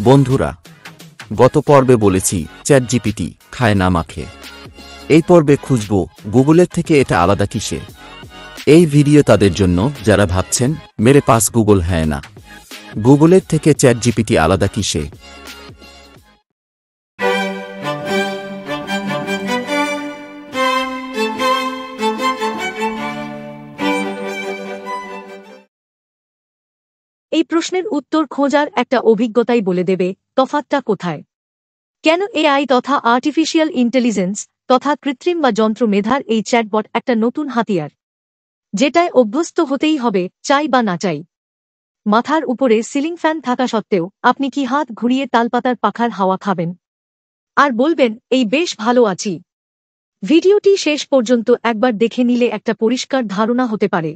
বন্ধুরা, গত পর্বে বলেছি চ্যাট জিপিটি খায় না মাখে। এই পর্বে খুঁজব গুগলের থেকে এটা আলাদা কিসে। এই ভিডিও তাদের জন্য যারা ভাবছেন মেরে পাস গুগল হ্যাঁ না, গুগলের থেকে চ্যাট জিপিটি আলাদা কিসে। এই প্রশ্নের উত্তর খোঁজার একটা অভিজ্ঞতাই বলে দেবে তফাৎটা কোথায়। কেন এআই তথা আর্টিফিশিয়াল ইন্টেলিজেন্স তথা কৃত্রিম বা যন্ত্র মেধার এই চ্যাটবট একটা নতুন হাতিয়ার, যেটায় অভ্যস্ত হতেই হবে চাই বা না চাই। মাথার উপরে সিলিং ফ্যান থাকা সত্ত্বেও আপনি কি হাত ঘুরিয়ে তালপাতার পাখার হাওয়া খাবেন আর বলবেন এই বেশ ভালো আছি? ভিডিওটি শেষ পর্যন্ত একবার দেখে নিলে একটা পরিষ্কার ধারণা হতে পারে।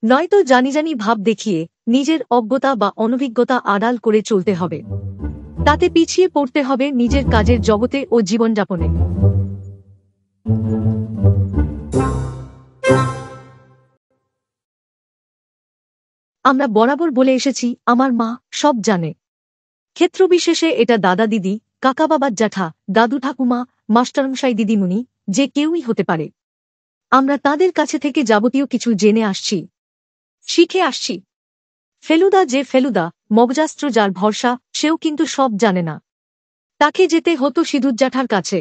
নয়তো জানি ভাব দেখিয়ে নিজের অজ্ঞতা বা অনভিজ্ঞতা আড়াল করে চলতে হবে, তাতে পিছিয়ে পড়তে হবে নিজের কাজের জগতে ও জীবনযাপনে। আমরা বরাবর বলে এসেছি আমার মা সব জানে। ক্ষেত্রবিশেষে এটা দাদা দিদি, কাকা বাবার জ্যাঠা, দাদু ঠাকুমা, মাস্টারমশাই দিদিমণি, যে কেউই হতে পারে। আমরা তাদের কাছে থেকে যাবতীয় কিছু জেনে আসছি, শিখে আসছি। ফেলুদা যে ফেলুদা, মগজাস্ত্র যার ভরসা, সেও কিন্তু সব জানে না। তাকে যেতে হতো সিধুর জ্যাঠার কাছে।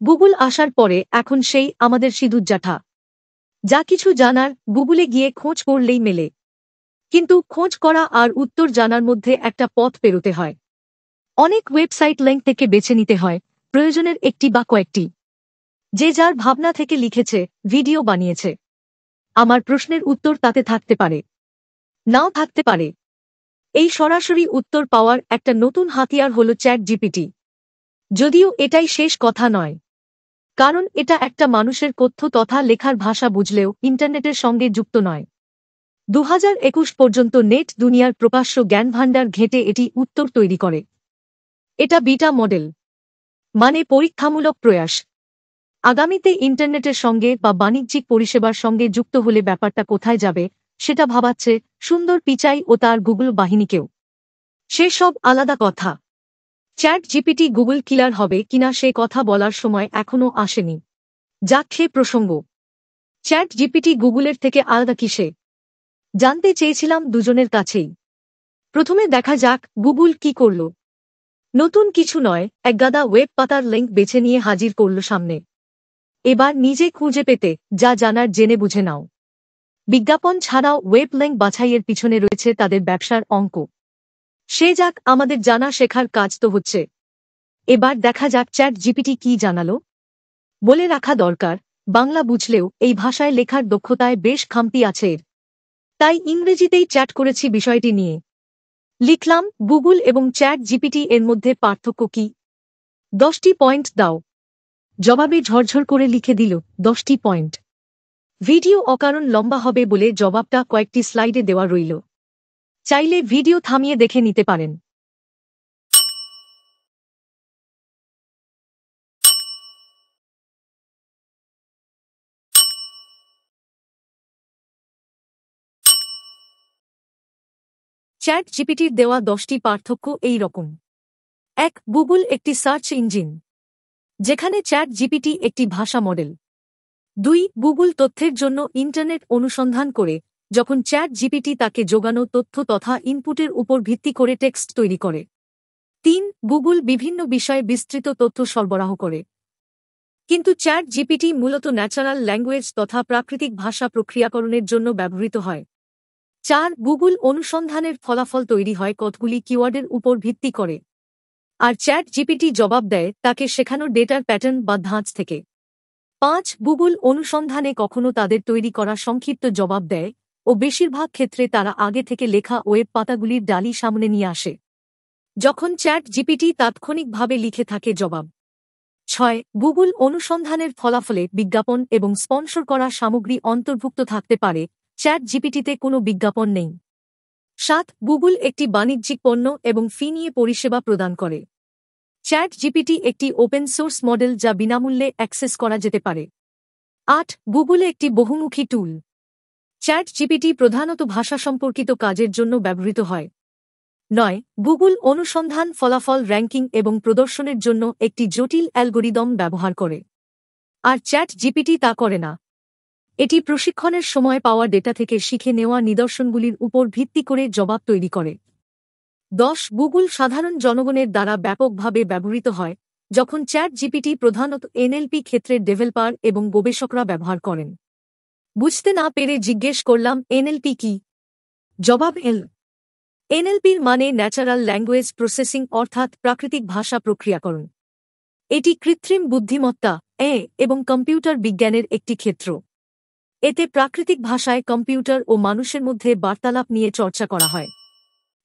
গুগল আসার পরে এখন সেই আমাদের সিধুর জ্যাঠা। যা কিছু জানার গুগলে গিয়ে খোঁজ করলেই মেলে, কিন্তু খোঁজ করা আর উত্তর জানার মধ্যে একটা পথ পেরোতে হয়। অনেক ওয়েবসাইট লিংক থেকে বেছে নিতে হয় প্রয়োজনের একটি বা কয়েকটি। যে যার ভাবনা থেকে লিখেছে, ভিডিও বানিয়েছে। আমার প্রশ্নের উত্তর তাতে থাকতে পারে, নাও থাকতে পারে। এই সরাসরি উত্তর পাওয়ার একটা নতুন হাতিয়ার হলো চ্যাট জিপিটি। যদিও এটাই শেষ কথা নয়, কারণ এটা একটা মানুষের কথ্য তথা লেখার ভাষা বুঝলেও ইন্টারনেটের সঙ্গে যুক্ত নয়। 2021 পর্যন্ত নেট দুনিয়ার প্রকাশ্য জ্ঞানভাণ্ডার ঘেঁটে এটি উত্তর তৈরি করে। এটা বিটা মডেল, মানে পরীক্ষামূলক প্রয়াস। আগামীতে ইন্টারনেটের সঙ্গে বা বাণিজ্যিক পরিষেবার সঙ্গে যুক্ত হলে ব্যাপারটা কোথায় যাবে সেটা ভাবাচ্ছে সুন্দর পিচাই ও তার গুগল বাহিনীকেও। সেসব আলাদা কথা। চ্যাট জিপিটি গুগল কিলার হবে কিনা সে কথা বলার সময় এখনও আসেনি। যাক সে প্রসঙ্গ। চ্যাট জিপিটি গুগলের থেকে আলাদা কিসে জানতে চেয়েছিলাম দুজনের কাছেই। প্রথমে দেখা যাক গুগল কি করল। নতুন কিছু নয়, একগাদা ওয়েব পাতার লিংক বেছে নিয়ে হাজির করল সামনে। এবার নিজে খুঁজে পেতে যা জানার জেনে বুঝে নাও। বিজ্ঞাপন ছাড়াও ওয়েব লিংক বাছাইয়ের পিছনে রয়েছে তাদের ব্যবসার অঙ্ক। সে যাক, আমাদের জানা শেখার কাজ তো হচ্ছে। এবার দেখা যাক চ্যাট জিপিটি কি জানালো। বলে রাখা দরকার, বাংলা বুঝলেও এই ভাষায় লেখার দক্ষতায় বেশ খামতি আছে এর। তাই ইংরেজিতেই চ্যাট করেছি বিষয়টি নিয়ে। লিখলাম, গুগল এবং চ্যাট জিপিটি এর মধ্যে পার্থক্য কি? 10টি পয়েন্ট দাও। জবাবে ঝরঝর করে লিখে দিল 10টি পয়েন্ট। ভিডিও অকারণ লম্বা হবে বলে জবাবটা কয়েকটি স্লাইডে দেওয়া রইল, চাইলে ভিডিও থামিয়ে দেখে নিতে পারেন। চ্যাট জিপিটির দেওয়া 10টি পার্থক্য এই রকম। 1. গুগল একটি সার্চ ইঞ্জিন, যেখানে চ্যাট জিপিটি একটি ভাষা মডেল। 2. গুগল তথ্যের জন্য ইন্টারনেট অনুসন্ধান করে, যখন চ্যাট জিপিটি তাকে যোগানো তথ্য তথা ইনপুটের উপর ভিত্তি করে টেক্সট তৈরি করে। 3. গুগল বিভিন্ন বিষয়ে বিস্তৃত তথ্য সরবরাহ করে, কিন্তু চ্যাট জিপিটি মূলত ন্যাচারাল ল্যাঙ্গুয়েজ তথা প্রাকৃতিক ভাষা প্রক্রিয়াকরণের জন্য ব্যবহৃত হয়। 4. গুগল অনুসন্ধানের ফলাফল তৈরি হয় কতগুলি কিওয়ার্ডের উপর ভিত্তি করে, আর চ্যাট জিপিটি জবাব দেয় তাকে শেখানো ডেটার প্যাটার্ন বা ধাঁচ থেকে। 5. গুগল অনুসন্ধানে কখনো তাদের তৈরি করা সংক্ষিপ্ত জবাব দেয়, ও বেশিরভাগ ক্ষেত্রে তারা আগে থেকে লেখা ওয়েব পাতাগুলির ডালি সামনে নিয়ে আসে, যখন চ্যাট জিপিটি তাৎক্ষণিকভাবে লিখে থাকে জবাব। 6. গুগল অনুসন্ধানের ফলাফলে বিজ্ঞাপন এবং স্পন্সর করা সামগ্রী অন্তর্ভুক্ত থাকতে পারে, চ্যাট জিপিটিতে কোনো বিজ্ঞাপন নেই। 7. গুগল একটি বাণিজ্যিক পণ্য এবং ফি নিয়ে পরিষেবা প্রদান করে। চ্যাট জিপিটি একটি ওপেন সোর্স মডেল যা বিনামূল্যে অ্যাক্সেস করা যেতে পারে। 8. গুগল একটি বহুমুখী টুল। চ্যাট জিপিটি প্রধানত ভাষা সম্পর্কিত কাজের জন্য ব্যবহৃত হয়। 9 গুগল অনুসন্ধান ফলাফল র্যাঙ্কিং এবং প্রদর্শনের জন্য একটি জটিল অ্যালগরিদম ব্যবহার করে, আর চ্যাট জিপিটি তা করে না। এটি প্রশিক্ষণের সময় পাওয়া ডেটা থেকে শিখে নেওয়া নিদর্শনগুলির উপর ভিত্তি করে জবাব তৈরি করে। 10 গুগল সাধারণ জনগণের দ্বারা ব্যাপকভাবে ব্যবহৃত হয়, যখন চ্যাট জিপিটি প্রধানত এনএলপি ক্ষেত্রের ডেভেলপার এবং গবেষকরা ব্যবহার করেন। বুঝতে না পেরে জিজ্ঞেস করলাম এনএলপি কি? জবাব এনএলপির মানে ন্যাচারাল ল্যাঙ্গুয়েজ প্রসেসিং, অর্থাৎ প্রাকৃতিক ভাষা প্রক্রিয়াকরণ। এটি কৃত্রিম বুদ্ধিমত্তা এবং কম্পিউটার বিজ্ঞানের একটি ক্ষেত্র। এতে প্রাকৃতিক ভাষায় কম্পিউটার ও মানুষের মধ্যে বার্তালাপ নিয়ে চর্চা করা হয়।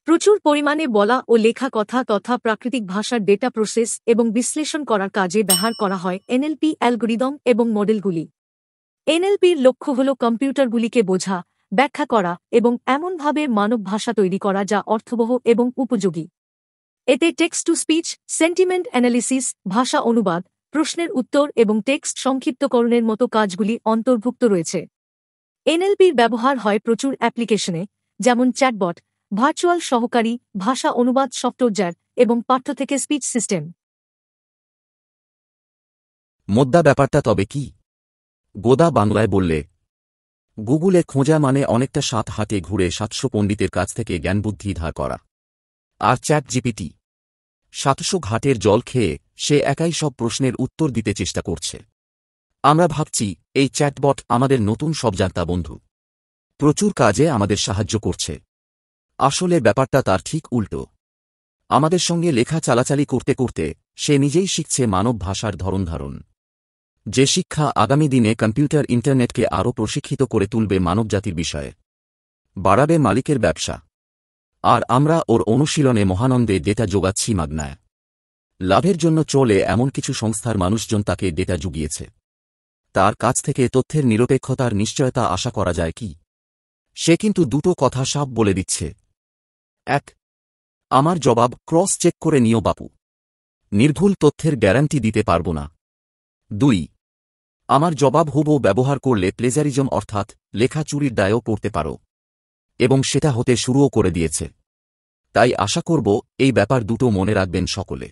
প্রচুর পরিমাণে বলা ও লেখা কথা তথা প্রাকৃতিক ভাষার ডেটা প্রসেস এবং বিশ্লেষণ করার কাজে ব্যবহার করা হয় এনএলপি অ্যালগরিদম এবং মডেলগুলি। এনএলপির লক্ষ্য হল কম্পিউটারগুলিকে বোঝা, ব্যাখ্যা করা এবং এমনভাবে মানব ভাষা তৈরি করা যা অর্থবহ এবং উপযোগী। এতে text to speech, sentiment analysis, ভাষা অনুবাদ, প্রশ্নের উত্তর এবং টেক্সট সংক্ষিপ্তকরণের মতো কাজগুলি অন্তর্ভুক্ত রয়েছে। এনএলপির ব্যবহার হয় প্রচুর অ্যাপ্লিকেশনে, যেমন চ্যাটবট, ভার্চুয়াল সহকারী, ভাষা অনুবাদ সফটওয়্যার এবং পাঠ্য থেকে স্পিচ সিস্টেম। মোদ্দা ব্যাপারটা তবে কি? গোদা বাংলায় বললে, গুগলে খোঁজা মানে অনেকটা 7 হাতে ঘুরে 700 পণ্ডিতের কাছ থেকে জ্ঞানবুদ্ধি ধার করা। আর চ্যাট জিপিটি 700 ঘাটের জল খেয়ে সে একাই সব প্রশ্নের উত্তর দিতে চেষ্টা করছে। আমরা ভাবছি এই চ্যাটবট আমাদের নতুন সবজান্তা বন্ধু, প্রচুর কাজে আমাদের সাহায্য করছে। আসলে ব্যাপারটা তার ঠিক উল্টো। আমাদের সঙ্গে লেখা চালাচালি করতে করতে সে নিজেই শিখছে মানব ভাষার ধরনধারণ। যে শিক্ষা আগামী দিনে কম্পিউটার ইন্টারনেটকে আরও প্রশিক্ষিত করে তুলবে মানবজাতির বিষয়ে, বাড়াবে মালিকের ব্যবসা। আর আমরা ওর অনুশীলনে মহানন্দে ডেটা যোগাচ্ছি মাগনায়। লাভের জন্য চলে এমন কিছু সংস্থার মানুষজন তাকে ডেটা জুগিয়েছে। তার কাছ থেকে তথ্যের নিরপেক্ষতার নিশ্চয়তা আশা করা যায় কি? সে কিন্তু দুটো কথা সাফ বলে দিচ্ছে। 1. আমার জবাব ক্রস চেক করে নিও বাপু, নির্ভুল তথ্যের গ্যারান্টি দিতে পারব না। 2. আমার জবাব হুবহু ব্যবহার করলে প্লেজারিজম অর্থাৎ লেখা চুরির দায়ও পড়তে পারো। এবং সেটা হতে শুরুও করে দিয়েছে। তাই আশা করব এই ব্যাপার দুটো মনে রাখবেন সকলে।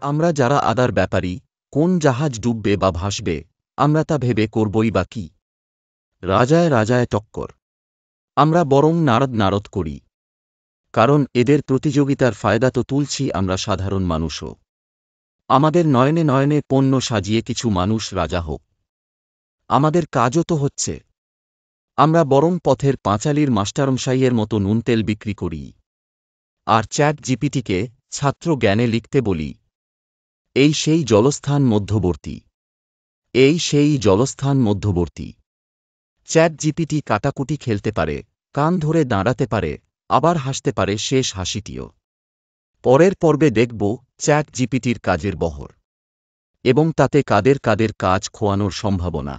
আমরা যারা আদার ব্যাপারী, কোন জাহাজ ডুববে বা ভাসবে আমরা তা ভেবে করবই বা কি? রাজায় রাজায় টক্কর। আমরা বরং নারদ নারদ করি, কারণ এদের প্রতিযোগিতার ফায়দা তো তুলছি আমরা সাধারণ মানুষও। আমাদের নয়নে নয়নে পণ্য সাজিয়ে কিছু মানুষ রাজা হোক, আমাদের কাজও তো হচ্ছে। আমরা বরং পথের পাঁচালীর মাস্টারমশাইয়ের মতো নুন তেল বিক্রি করি, আর চ্যাট জিপিটিকে ছাত্র জ্ঞানে লিখতে বলি। এই সেই জলস্থান মধ্যবর্তী, এই সেই জলস্থান মধ্যবর্তী। চ্যাট জিপিটি কাটাকুটি খেলতে পারে, কান ধরে দাঁড়াতে পারে, আবার হাসতে পারে শেষ হাসিটিও। পরের পর্বে দেখব চ্যাট জিপিটির কাজের বহর এবং তাতে কাদের কাদের কাজ খোয়ানোর সম্ভাবনা।